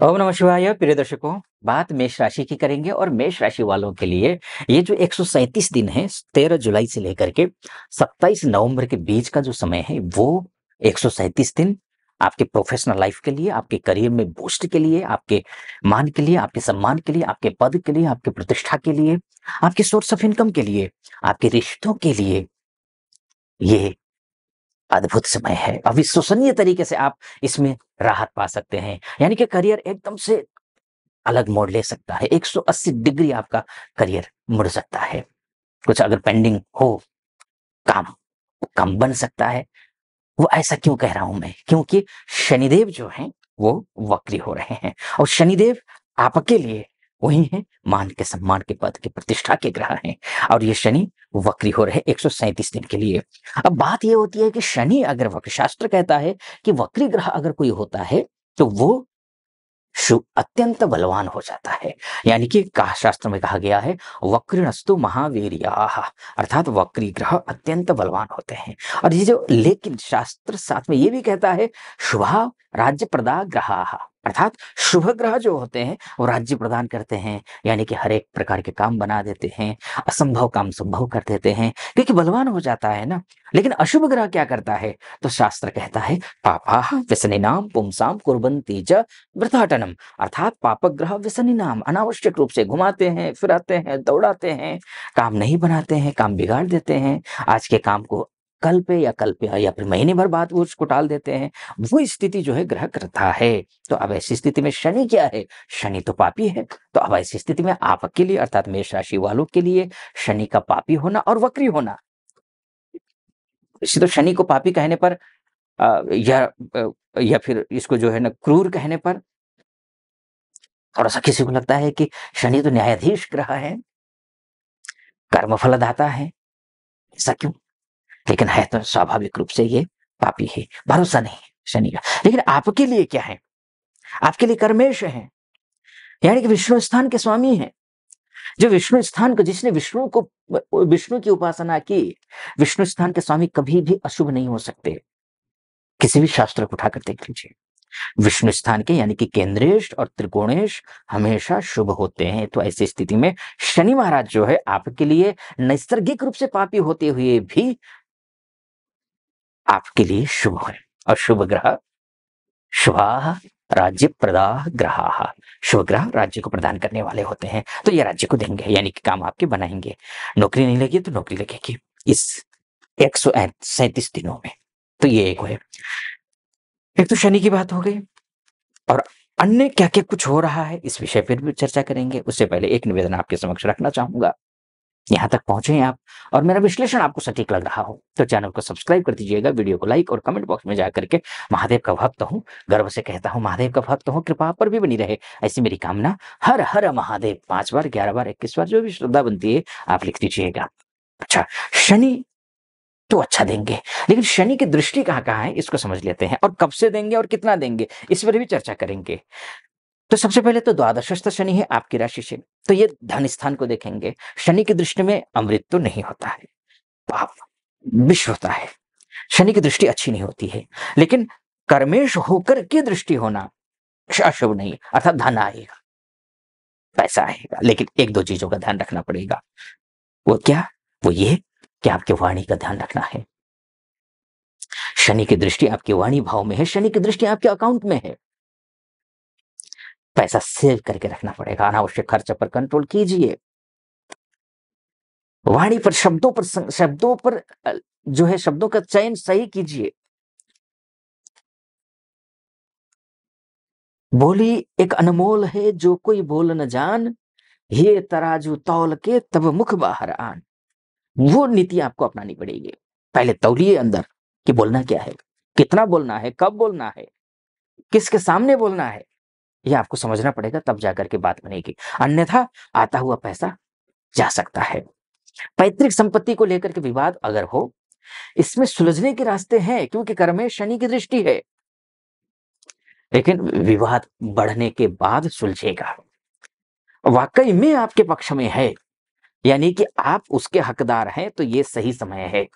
ओम नमः शिवाय। प्रिय दर्शकों, बात मेष राशि की करेंगे और मेष राशि वालों के लिए ये जो 137 दिन है 13 जुलाई से लेकर के 27 नवंबर के बीच का जो समय है वो 137 दिन आपके प्रोफेशनल लाइफ के लिए, आपके करियर में बूस्ट के लिए, आपके मान के लिए, आपके सम्मान के लिए, आपके पद के लिए, आपके प्रतिष्ठा के लिए, आपके सोर्स ऑफ इनकम के लिए, आपके रिश्तों के लिए ये अद्भुत समय है। अविश्वसनीय तरीके से आप इसमें राहत पा सकते हैं। यानी कि करियर एकदम से अलग मोड़ ले सकता है। 180 डिग्री आपका करियर मुड़ सकता है। कुछ अगर पेंडिंग हो काम, वो काम बन सकता है। वो ऐसा क्यों कह रहा हूं मैं? क्योंकि शनिदेव जो हैं वो वक्री हो रहे हैं और शनिदेव आपके लिए वही है, मान के, सम्मान के, पद के, प्रतिष्ठा के ग्रह हैं। और ये शनि वक्री हो रहे 137 दिन के लिए। अब बात ये होती है कि शनि अगर वक्र, शास्त्र कहता है कि वक्री ग्रह अगर कोई होता है तो वो शुभ अत्यंत बलवान हो जाता है। यानी कि शास्त्र में कहा गया है वक्रिणस्तु महावीर्याः, अर्थात वक्री ग्रह अत्यंत बलवान होते हैं। और ये जो, लेकिन शास्त्र साथ में ये भी कहता है शुभा राज्य प्रदा ग्रहाः, अर्थात शुभ ग्रह जो होते हैं वो राज्य प्रदान करते हैं। यानी कि हर एक प्रकार के काम बना देते हैं, असंभव काम संभव कर देते हैं, क्योंकि बलवान हो जाता है ना। लेकिन अशुभ ग्रह क्या करता है? तो शास्त्र कहता है पापाः व्यसनिनां पुंसां कुर्वन्ति च वृथाटनम, अर्थात पापक ग्रह व्यसनी नाम अनावश्यक रूप से घुमाते हैं, फिराते हैं, दौड़ाते हैं, काम नहीं बनाते हैं, काम बिगाड़ देते हैं, आज के काम को कल पे या फिर महीने भर बाद वो उसको टाल देते हैं। वो स्थिति जो है ग्रह करता है। तो अब ऐसी स्थिति में शनि क्या है? शनि तो पापी है। तो अब ऐसी स्थिति में आपके लिए, अर्थात मेष राशि वालों के लिए शनि का पापी होना और वक्री होना, इसी तो शनि को पापी कहने पर या फिर इसको जो है ना क्रूर कहने पर थोड़ा सा किसी को लगता है कि शनि तो न्यायाधीश ग्रह है, कर्मफलदाता है, ऐसा क्यों? लेकिन है तो स्वाभाविक रूप से ये पापी है, भरोसा नहीं है शनि का। लेकिन आपके लिए क्या है? आपके लिए कर्मेश है, यानी कि विष्णु स्थान के स्वामी हैं। जो विष्णु स्थान को, जिसने विष्णु की उपासना की, विष्णु स्थान के स्वामी कभी भी अशुभ नहीं हो सकते। किसी भी शास्त्र को उठाकर देख लीजिए, विष्णु स्थान के यानी कि केंद्रेश और त्रिकोणेश हमेशा शुभ होते हैं। तो ऐसी स्थिति में शनि महाराज जो है आपके लिए नैसर्गिक रूप से पापी होते हुए भी आपके लिए शुभ है। और शुभ ग्रह शुभा राज्य प्रदा ग्रहा, शुभ ग्रह राज्य को प्रदान करने वाले होते हैं। तो ये राज्य को देंगे, यानी कि काम आपके बनाएंगे। नौकरी नहीं लगी तो नौकरी लगेगी इस 137 दिनों में। तो ये एक है। एक तो शनि की बात हो गई, और अन्य क्या क्या कुछ हो रहा है इस विषय पर भी चर्चा करेंगे। उससे पहले एक निवेदन आपके समक्ष रखना चाहूंगा। यहाँ तक पहुंचे आप और मेरा विश्लेषण आपको सटीक लग रहा हो तो चैनल को सब्सक्राइब कर दीजिएगा, वीडियो को लाइक और कमेंट बॉक्स में जाकर के महादेव का भक्त हूँ, गर्व से कहता हूँ महादेव का भक्त हूँ, कृपा आप पर भी बनी रहे, ऐसी मेरी कामना। हर हर महादेव 5 बार, 11 बार, 21 बार, जो भी श्रद्धा बनती है आप लिख दीजिएगा। अच्छा, शनि तो अच्छा देंगे, लेकिन शनि की दृष्टि कहाँ कहाँ है इसको समझ लेते हैं, और कब से देंगे और कितना देंगे इस पर भी चर्चा करेंगे। तो सबसे पहले तो द्वादशस्थ शनि है आपकी राशि से, तो ये धन स्थान को देखेंगे। शनि की दृष्टि में अमृत तो नहीं होता है, पाप विष होता है। शनि की दृष्टि अच्छी नहीं होती है, लेकिन कर्मेश होकर के दृष्टि होना अशुभ नहीं, अर्थात धन आएगा, पैसा आएगा, लेकिन एक दो चीजों का ध्यान रखना पड़ेगा। वो क्या? वो ये कि आपकी वाणी का ध्यान रखना है। शनि की दृष्टि आपकी वाणी भाव में है, शनि की दृष्टि आपके अकाउंट में है। पैसा सेव करके रखना पड़ेगा, अनावश्यक खर्च पर कंट्रोल कीजिए। वाणी पर, शब्दों पर जो है शब्दों का चयन सही कीजिए। बोली एक अनमोल है जो कोई बोल न जान, ये तराजू तौल के तब मुख बाहर आन। वो नीति आपको अपनानी पड़ेगी। पहले तौलिए अंदर कि बोलना क्या है, कितना बोलना है, कब बोलना है, किसके सामने बोलना है, ये आपको समझना पड़ेगा, तब जाकर के बात बनेगी। अन्यथा आता हुआ पैसा जा सकता है। पैतृक संपत्ति को लेकर के विवाद अगर हो, इसमें सुलझने के रास्ते हैं, क्योंकि कर्म में शनि की दृष्टि है, लेकिन विवाद बढ़ने के बाद सुलझेगा। वाकई में आपके पक्ष में है, यानी कि आप उसके हकदार हैं, तो ये सही समय है।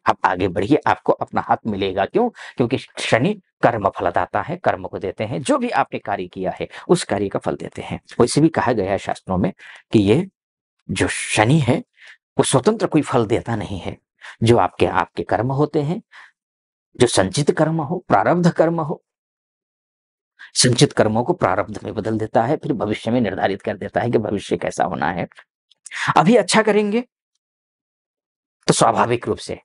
आप आगे बढ़िए, आपको अपना हक मिलेगा। क्यों? क्योंकि शनि कर्म फलदाता है, कर्म को देते हैं, जो भी आपने कार्य किया है उस कार्य का फल देते हैं। वैसे भी कहा गया है शास्त्रों में कि ये जो शनि है वो स्वतंत्र कोई फल देता नहीं है। जो आपके आपके कर्म होते हैं, जो संचित कर्म हो, प्रारब्ध कर्म हो, संचित कर्मों को प्रारब्ध में बदल देता है, फिर भविष्य में निर्धारित कर देता है कि भविष्य कैसा होना है। अभी अच्छा करेंगे तो स्वाभाविक रूप से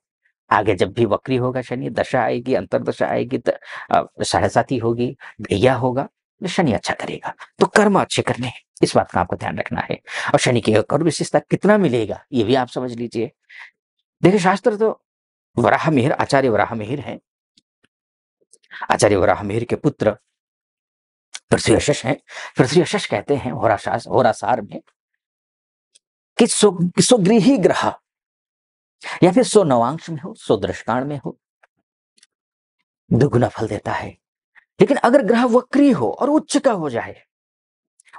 आगे जब भी वक्री होगा शनि, दशा आएगी, अंतरदशा आएगी, साढ़े साथी होगी, ढैया होगा, तो शनि अच्छा करेगा। तो कर्म अच्छे करने हैं, इस बात का आपको ध्यान रखना है। और शनि की कर्म विशेषता कितना मिलेगा ये भी आप समझ लीजिए। देखिए शास्त्र तो वराह मिहिर, आचार्य वराह मिहिर है। आचार्य वराह मिहिर के पुत्र पृथ्वी यशस हैं। पृथ्वी यशस कहते हैं होरासार में कि स्वगृही ग्रह या फिर सो नवांश में हो, सो दृष्टान में हो, दुगुना फल देता है। लेकिन अगर ग्रह वक्री हो और उच्च का हो जाए,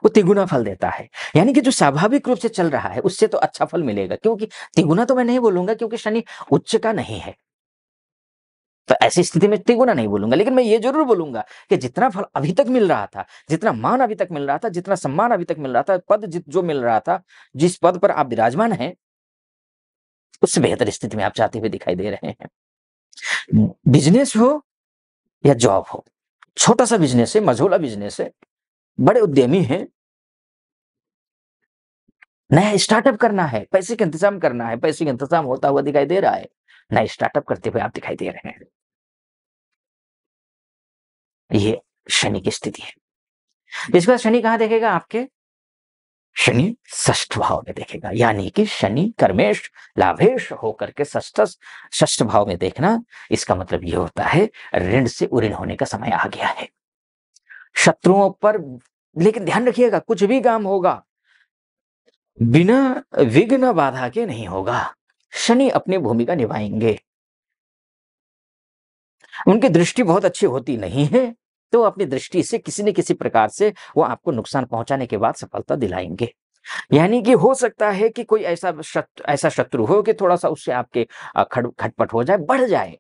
वो तिगुना फल देता है। यानी कि जो स्वाभाविक रूप से चल रहा है उससे तो अच्छा फल मिलेगा, क्योंकि तिगुना तो मैं नहीं बोलूंगा क्योंकि शनि उच्च का नहीं है, तो ऐसी स्थिति में तिगुना नहीं बोलूंगा। लेकिन मैं ये जरूर बोलूंगा कि जितना फल अभी तक मिल रहा था, जितना मान अभी तक मिल रहा था, जितना सम्मान अभी तक मिल रहा था, पद जो मिल रहा था, जिस पद पर आप विराजमान हैं, उससे बेहतर स्थिति में आप जाते हुए दिखाई दे रहे हैं। बिजनेस हो या जॉब हो, छोटा सा बिजनेस है, मझोला बिजनेस है, बड़े उद्यमी हैं, नया स्टार्टअप करना है, पैसे का इंतजाम करना है, पैसे का इंतजाम होता हुआ दिखाई दे रहा है, नया स्टार्टअप करते हुए आप दिखाई दे रहे हैं। ये शनि की स्थिति है। इसके बाद शनि कहां देखेगा आपके? शनि षष्ठ भाव में देखेगा, यानी कि शनि कर्मेश लाभेश होकर के षष्ठ भाव में देखना, इसका मतलब यह होता है ऋण से उऋण होने का समय आ गया है शत्रुओं पर। लेकिन ध्यान रखिएगा, कुछ भी काम होगा बिना विघ्न बाधा के नहीं होगा। शनि अपनी भूमिका निभाएंगे, उनकी दृष्टि बहुत अच्छी होती नहीं है, तो अपनी दृष्टि से किसी न किसी प्रकार से वो आपको नुकसान पहुंचाने के बाद सफलता दिलाएंगे। यानी कि हो सकता है कि कोई ऐसा शत्रु हो कि थोड़ा सा उससे आपके खटपट हो जाए, बढ़ जाए,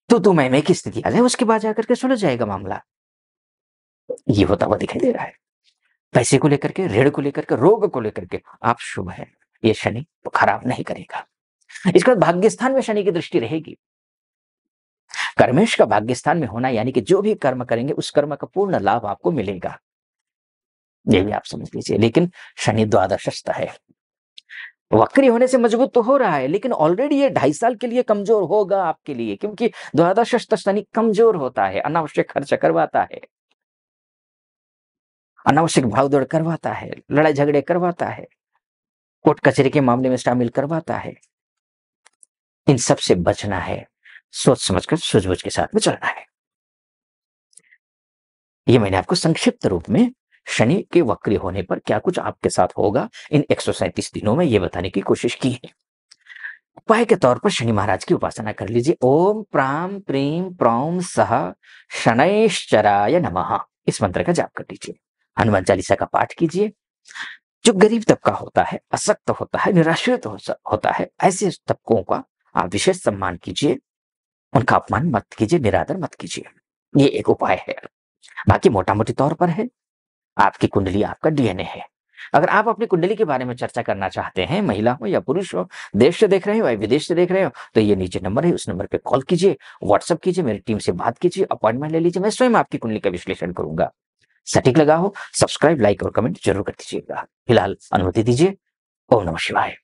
तो मैं की स्थिति आ जाए, उसके बाद जाकर के सुलझ जाएगा मामला। ये होता हुआ दिखाई दे रहा है। पैसे को लेकर के, ऋण को लेकर के, रोग को लेकर के आप शुभ है, ये शनि खराब नहीं करेगा। इसके बाद भाग्यस्थान में शनि की दृष्टि रहेगी। कर्मेश का भाग्यस्थान में होना यानी कि जो भी कर्म करेंगे उस कर्म का पूर्ण लाभ आपको मिलेगा, ये भी आप समझ लीजिए। लेकिन शनि द्वादशस्थ है, वक्री होने से मजबूत तो हो रहा है, लेकिन ऑलरेडी ये 2.5 साल के लिए कमजोर होगा आपके लिए, क्योंकि द्वादशस्थ शनि कमजोर होता है, अनावश्यक खर्च करवाता है, अनावश्यक भागदौड़ करवाता है, लड़ाई झगड़े करवाता है, कोर्ट कचहरी के मामले में शामिल करवाता है। इन सब से बचना है, सोच समझकर सूझबूझ के साथ में चलना है। ये मैंने आपको संक्षिप्त रूप में शनि के वक्री होने पर क्या कुछ आपके साथ होगा इन 137 दिनों में ये बताने की कोशिश की है। उपाय के तौर पर शनि महाराज की उपासना कर लीजिए। ओम प्राम प्रीम प्रौम सह शनैश्चराय नमः, इस मंत्र का जाप कर लीजिए। हनुमान चालीसा का पाठ कीजिए। जो गरीब तबका होता है, असक्त होता है, निराश्रित होता है, ऐसे तबकों का आप विशेष सम्मान कीजिए, उनका अपमान मत कीजिए, निरादर मत कीजिए। ये एक उपाय है। बाकी मोटा मोटी तौर पर है, आपकी कुंडली आपका डीएनए है। अगर आप अपनी कुंडली के बारे में चर्चा करना चाहते हैं, महिला हो या पुरुष हो, देश से देख रहे हो या विदेश से देख रहे हो, तो ये नीचे नंबर है, उस नंबर पे कॉल कीजिए, व्हाट्सएप कीजिए, मेरी टीम से बात कीजिए, अपॉइंटमेंट ले लीजिए, मैं स्वयं आपकी कुंडली का विश्लेषण करूंगा। सटीक लगा हो, सब्सक्राइब, लाइक और कमेंट जरूर कर दीजिएगा। फिलहाल अनुमति दीजिए। ओम नमः शिवाय।